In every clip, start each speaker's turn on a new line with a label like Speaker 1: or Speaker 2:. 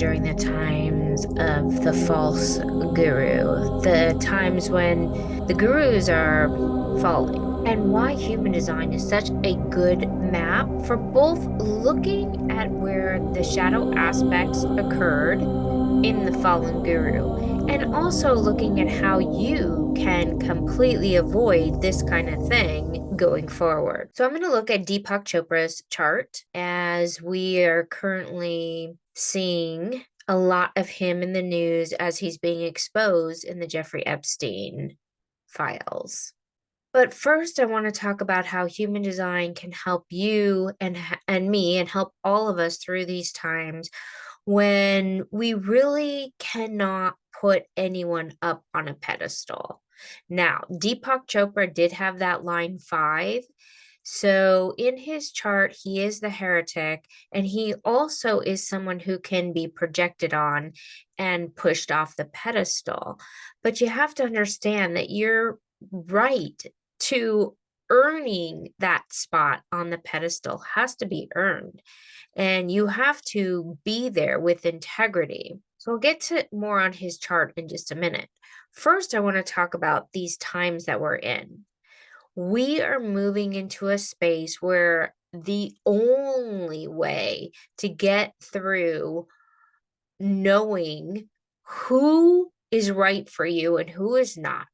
Speaker 1: during the times of the false guru, the times when the gurus are falling, and why human design is such a good map for both looking at where the shadow aspects occurred in the fallen guru and also looking at how you can completely avoid this kind of thing going forward. So I'm going to look at Deepak Chopra's chart as we are currently seeing a lot of him in the news as he's being exposed in the Jeffrey Epstein files. But first, I want to talk about how human design can help you and me and help all of us through these times when we really cannot put anyone up on a pedestal. Now, Deepak Chopra did have that line 5. So in his chart, he is the heretic, and he also is someone who can be projected on and pushed off the pedestal. But you have to understand that you're right to earning that spot on the pedestal has to be earned. And you have to be there with integrity. So I'll get to more on his chart in just a minute. First, I want to talk about these times that we're in. We are moving into a space where the only way to get through knowing who is right for you and who is not,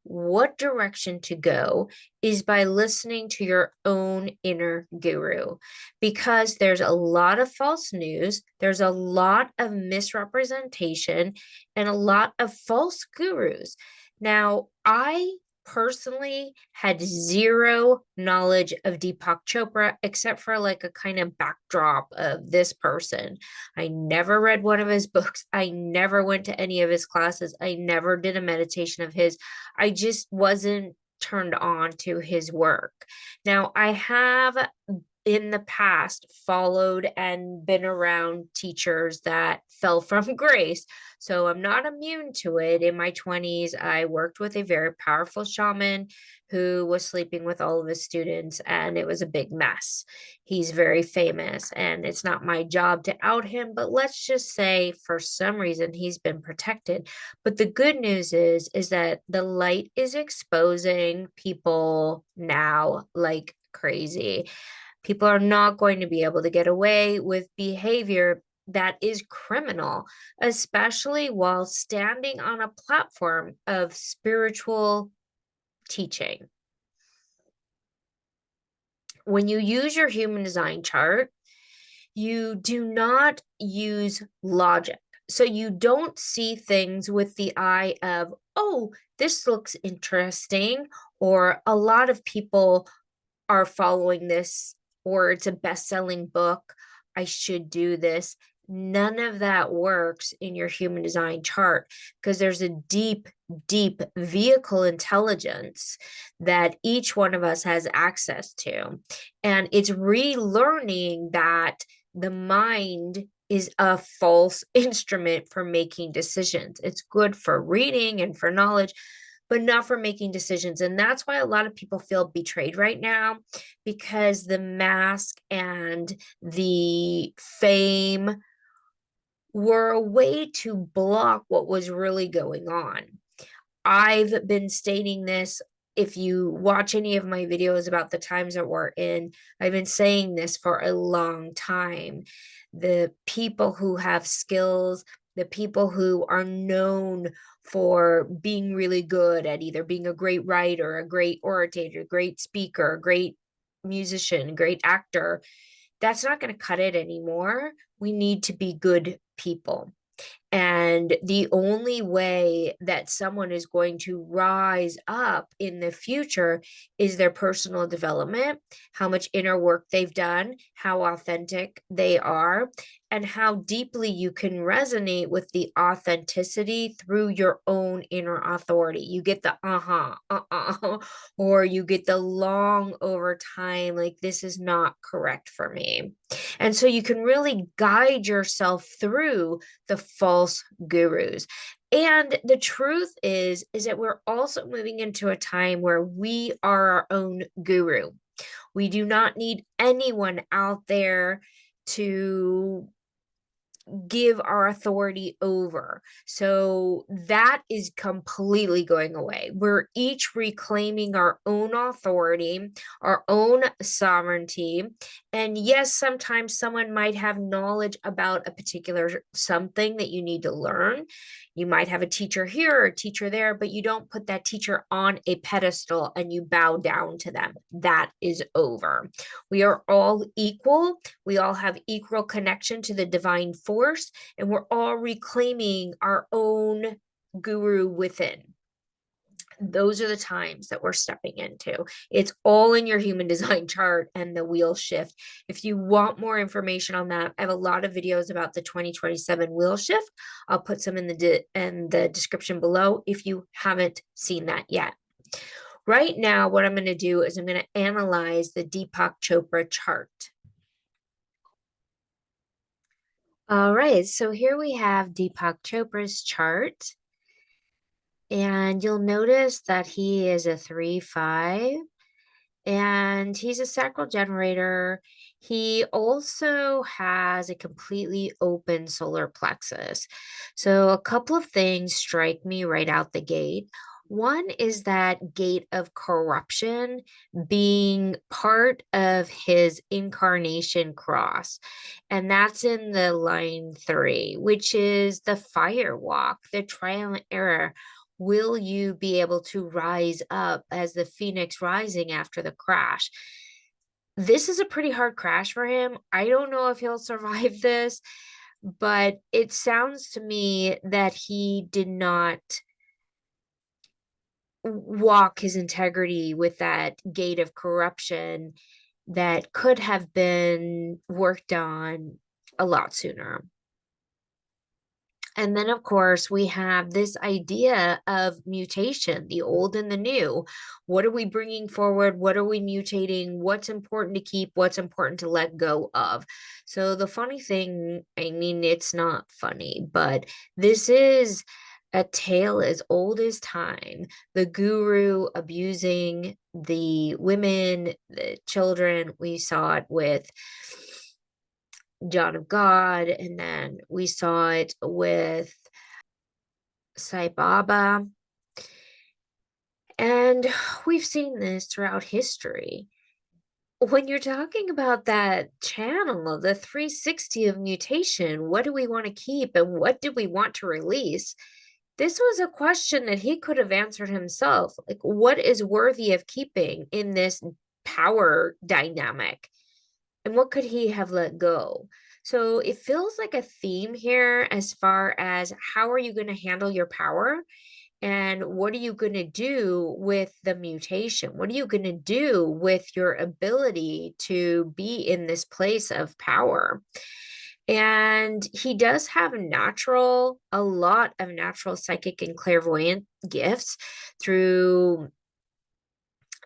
Speaker 1: what direction to go, is by listening to your own inner guru, because there's a lot of false news, there's a lot of misrepresentation, and a lot of false gurus. Now, I personally had zero knowledge of Deepak Chopra except for like a kind of backdrop of this person. I never read one of his books. I never went to any of his classes. I never did a meditation of his. I just wasn't turned on to his work. Now, I have in the past followed and been around teachers that fell from grace. So I'm not immune to it. In my 20s, I worked with a very powerful shaman who was sleeping with all of his students, and it was a big mess. He's very famous, and it's not my job to out him, but let's just say for some reason he's been protected. But the good news is that the light is exposing people now like crazy. People are not going to be able to get away with behavior that is criminal, especially while standing on a platform of spiritual teaching. When you use your human design chart, you do not use logic. So you don't see things with the eye of, oh, this looks interesting, or a lot of people are following this, or it's a best-selling book, I should do this. None of that works in your human design chart because there's a deep, deep vehicle intelligence that each one of us has access to. And it's relearning that the mind is a false instrument for making decisions. It's good for reading and for knowledge, but not for making decisions. And that's why a lot of people feel betrayed right now, because the mask and the fame were a way to block what was really going on. I've been stating this. If you watch any of my videos about the times that we're in, I've been saying this for a long time. The people who have skills, the people who are known for being really good at either being a great writer, a great orator, a great speaker, a great musician, a great actor, that's not going to cut it anymore. We need to be good people. And the only way that someone is going to rise up in the future is their personal development, how much inner work they've done, how authentic they are, and how deeply you can resonate with the authenticity through your own inner authority. You get the or you get the long over time, like this is not correct for me. And so you can really guide yourself through the false gurus. And the truth is that we're also moving into a time where we are our own guru. We do not need anyone out there to give our authority over. So that is completely going away. We're each reclaiming our own authority, our own sovereignty. And yes, sometimes someone might have knowledge about a particular something that you need to learn. You might have a teacher here or a teacher there, but you don't put that teacher on a pedestal and you bow down to them. That is over. We are all equal. We all have equal connection to the divine force, and we're all reclaiming our own guru within. Those are the times that we're stepping into. It's all in your human design chart and the wheel shift. If you want more information on that, I have a lot of videos about the 2027 wheel shift. I'll put some in the description below if you haven't seen that yet. Right now, what I'm going to do is I'm going to analyze the Deepak Chopra chart. All right, so here we have Deepak Chopra's chart. And you'll notice that he is a 3-5 and he's a sacral generator. He also has a completely open solar plexus. So a couple of things strike me right out the gate. One is that gate of corruption being part of his incarnation cross. And that's in the line 3, which is the fire walk, the trial and error. Will you be able to rise up as the phoenix rising after the crash? This is a pretty hard crash for him. I don't know if he'll survive this, but it sounds to me that he did not walk his integrity with that gate of corruption that could have been worked on a lot sooner. And then, of course, we have this idea of mutation, the old and the new. What are we bringing forward? What are we mutating? What's important to keep? What's important to let go of? So the funny thing, I mean, it's not funny, but this is a tale as old as time. The guru abusing the women, the children. We saw it with John of God, and then we saw it with Sai Baba, and we've seen this throughout history. When you're talking about that channel, the 360 of mutation, what do we want to keep and what do we want to release? This was a question that he could have answered himself. Like, what is worthy of keeping in this power dynamic? And what could he have let go? So it feels like a theme here as far as how are you going to handle your power? And what are you going to do with the mutation? What are you going to do with your ability to be in this place of power? And he does have a lot of natural psychic and clairvoyant gifts through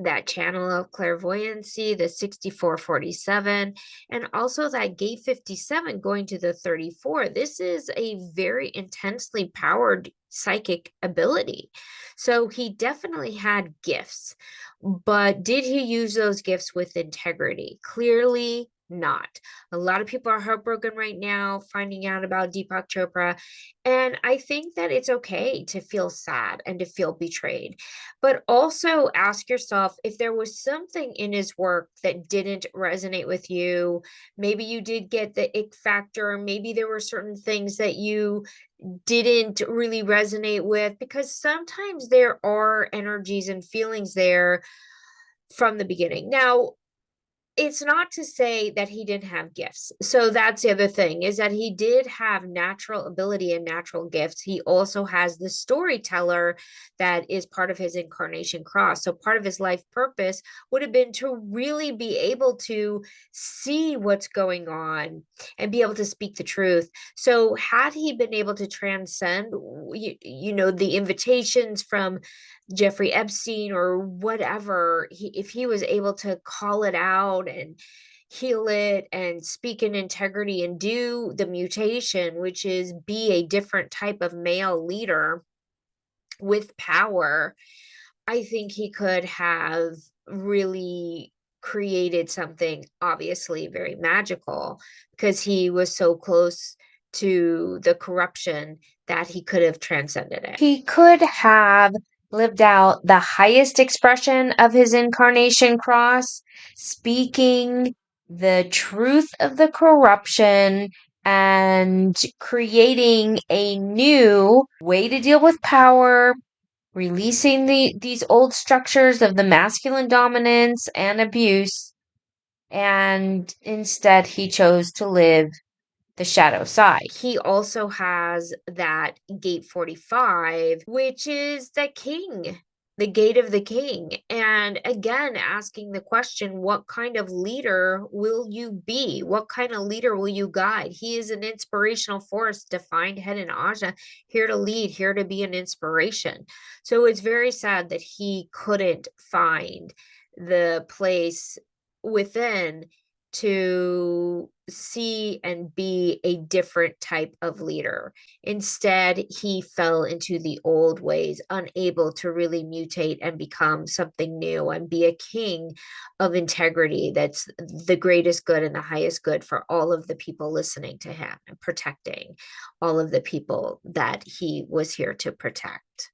Speaker 1: that channel of clairvoyancy, the 6447, and also that gate 57 going to the 34. This is a very intensely powered psychic ability. So he definitely had gifts, but did he use those gifts with integrity? Clearly not. A lot of people are heartbroken right now finding out about Deepak Chopra. And I think that it's okay to feel sad and to feel betrayed. But also ask yourself if there was something in his work that didn't resonate with you. Maybe you did get the ick factor. Maybe there were certain things that you didn't really resonate with, because sometimes there are energies and feelings there from the beginning. Now, it's not to say that he didn't have gifts. So that's the other thing, is that he did have natural ability and natural gifts. He also has the storyteller that is part of his incarnation cross. So part of his life purpose would have been to really be able to see what's going on and be able to speak the truth. So had he been able to transcend, the invitations from Jeffrey Epstein or whatever, if he was able to call it out and heal it and speak in integrity and do the mutation, which is be a different type of male leader with power, I think he could have really created something obviously very magical, because he was so close to the corruption that he could have transcended it.
Speaker 2: He could have lived out the highest expression of his incarnation cross, speaking the truth of the corruption and creating a new way to deal with power, releasing these old structures of the masculine dominance and abuse, and instead he chose to live the shadow side.
Speaker 1: He also has that gate 45, which is the king, the gate of the king. And again, asking the question, what kind of leader will you be? What kind of leader will you guide? He is an inspirational force, defined head in Aja, here to lead, here to be an inspiration. So it's very sad that he couldn't find the place within to see and be a different type of leader. Instead, he fell into the old ways, unable to really mutate and become something new and be a king of integrity that's the greatest good and the highest good for all of the people listening to him and protecting all of the people that he was here to protect.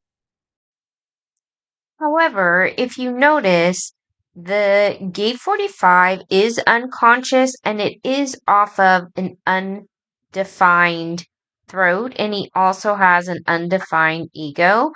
Speaker 2: However, if you notice, the gate 45 is unconscious and it is off of an undefined throat, and he also has an undefined ego.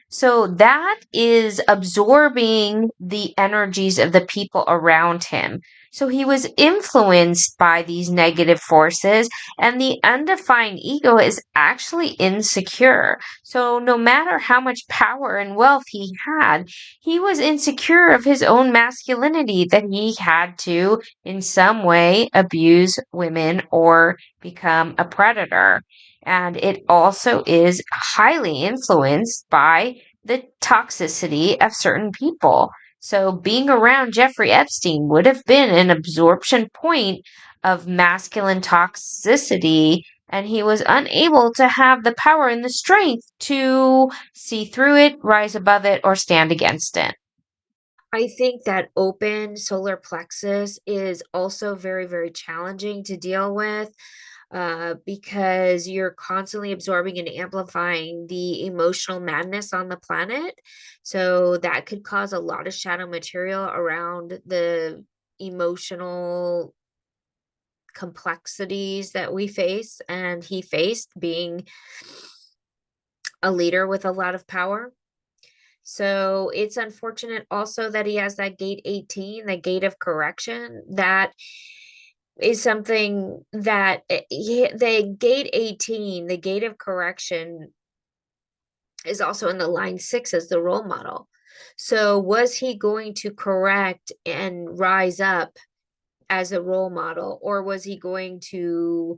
Speaker 2: So that is absorbing the energies of the people around him. So he was influenced by these negative forces, and the undefined ego is actually insecure. So no matter how much power and wealth he had, he was insecure of his own masculinity, that he had to, in some way, abuse women or become a predator. And it also is highly influenced by the toxicity of certain people. So being around Jeffrey Epstein would have been an absorption point of masculine toxicity, and he was unable to have the power and the strength to see through it, rise above it, or stand against it.
Speaker 1: I think that open solar plexus is also very, very challenging to deal with because you're constantly absorbing and amplifying the emotional madness on the planet. So that could cause a lot of shadow material around the emotional complexities that we face and he faced being a leader with a lot of power. So it's unfortunate also that he has that gate 18, the gate of correction. That is something that the gate 18, the gate of correction, is also in the line 6 as the role model. So was he going to correct and rise up as a role model, or was he going to,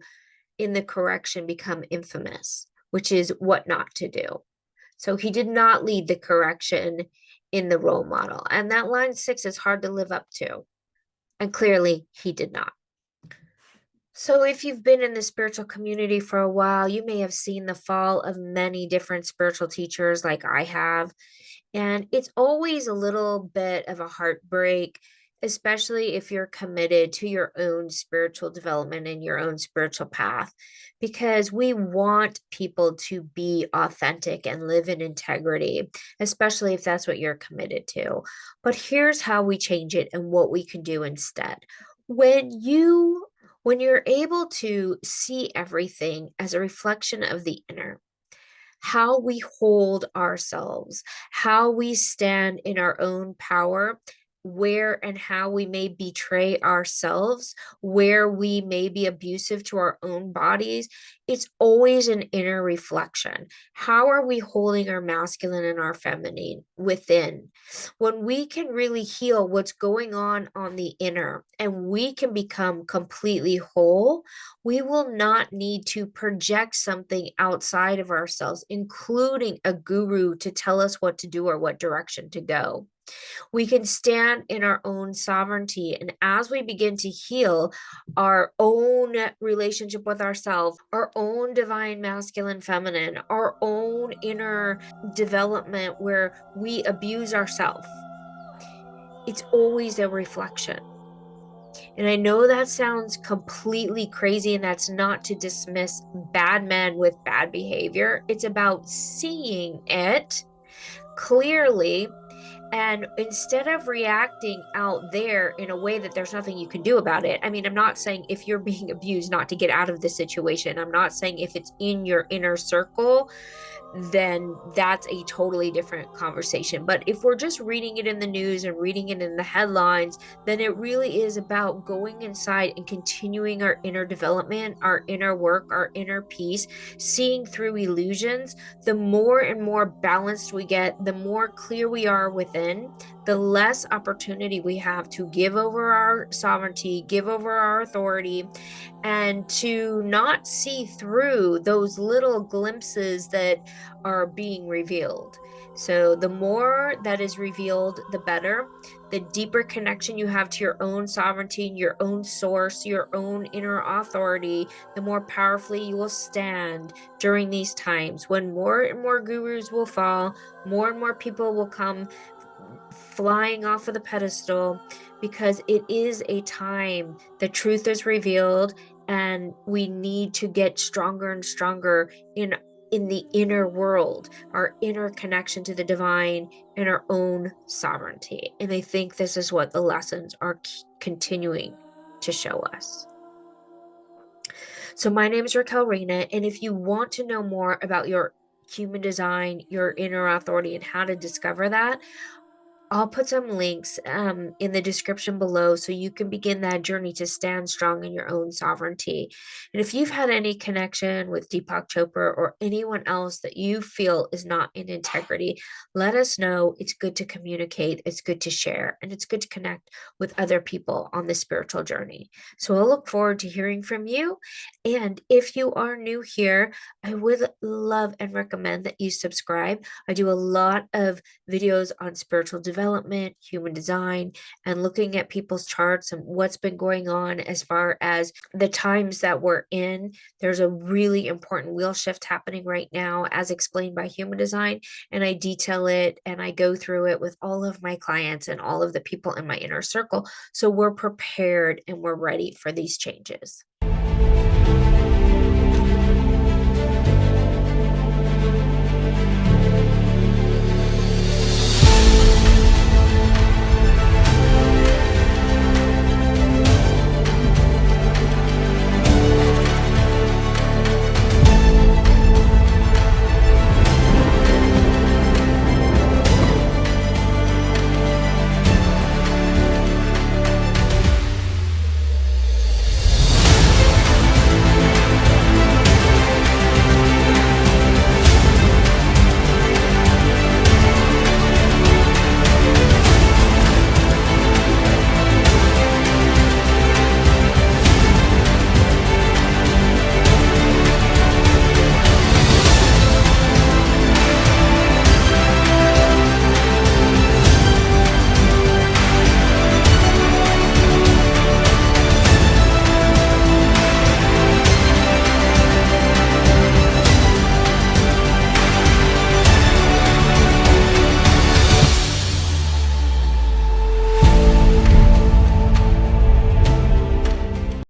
Speaker 1: in the correction, become infamous, which is what not to do? So he did not lead the correction in the role model. And that line 6 is hard to live up to. And clearly he did not. So if you've been in the spiritual community for a while, you may have seen the fall of many different spiritual teachers like I have. And it's always a little bit of a heartbreak, especially if you're committed to your own spiritual development and your own spiritual path, because we want people to be authentic and live in integrity, especially if that's what you're committed to. But here's how we change it and what we can do instead. When you're able to see everything as a reflection of the inner, how we hold ourselves, how we stand in our own power, where and how we may betray ourselves, where we may be abusive to our own bodies. It's always an inner reflection. How are we holding our masculine and our feminine within? When we can really heal what's going on the inner and we can become completely whole, we will not need to project something outside of ourselves, including a guru to tell us what to do or what direction to go. We can stand in our own sovereignty. And as we begin to heal our own relationship with ourselves, our own divine masculine, feminine, our own inner development where we abuse ourselves, it's always a reflection. And I know that sounds completely crazy, and that's not to dismiss bad men with bad behavior. It's about seeing it clearly. And instead of reacting out there in a way that there's nothing you can do about it, I mean, I'm not saying if you're being abused, not to get out of the situation. I'm not saying if it's in your inner circle, then that's a totally different conversation. But if we're just reading it in the news and reading it in the headlines, then it really is about going inside and continuing our inner development, our inner work, our inner peace, seeing through illusions. The more and more balanced we get, the more clear we are within, the less opportunity we have to give over our sovereignty, give over our authority, and to not see through those little glimpses that are being revealed. So the more that is revealed, the better. The deeper connection you have to your own sovereignty, your own source, your own inner authority, the more powerfully you will stand during these times when more and more gurus will fall, more and more people will come flying off of the pedestal, because it is a time the truth is revealed, and we need to get stronger and stronger in the inner world, our inner connection to the divine and our own sovereignty. And I think this is what the lessons are continuing to show us. So my name is Raquel, Reyna, and if you want to know more about your human design, your inner authority, and how to discover that, I'll put some links in the description below so you can begin that journey to stand strong in your own sovereignty. And if you've had any connection with Deepak Chopra or anyone else that you feel is not in integrity, let us know. It's good to communicate, it's good to share, and it's good to connect with other people on the spiritual journey. So I'll look forward to hearing from you. And if you are new here, I would love and recommend that you subscribe. I do a lot of videos on spiritual development, human design, and looking at people's charts and what's been going on as far as the times that we're in. There's a really important wheel shift happening right now, as explained by human design, and I detail it and I go through it with all of my clients and all of the people in my inner circle. So we're prepared and we're ready for these changes.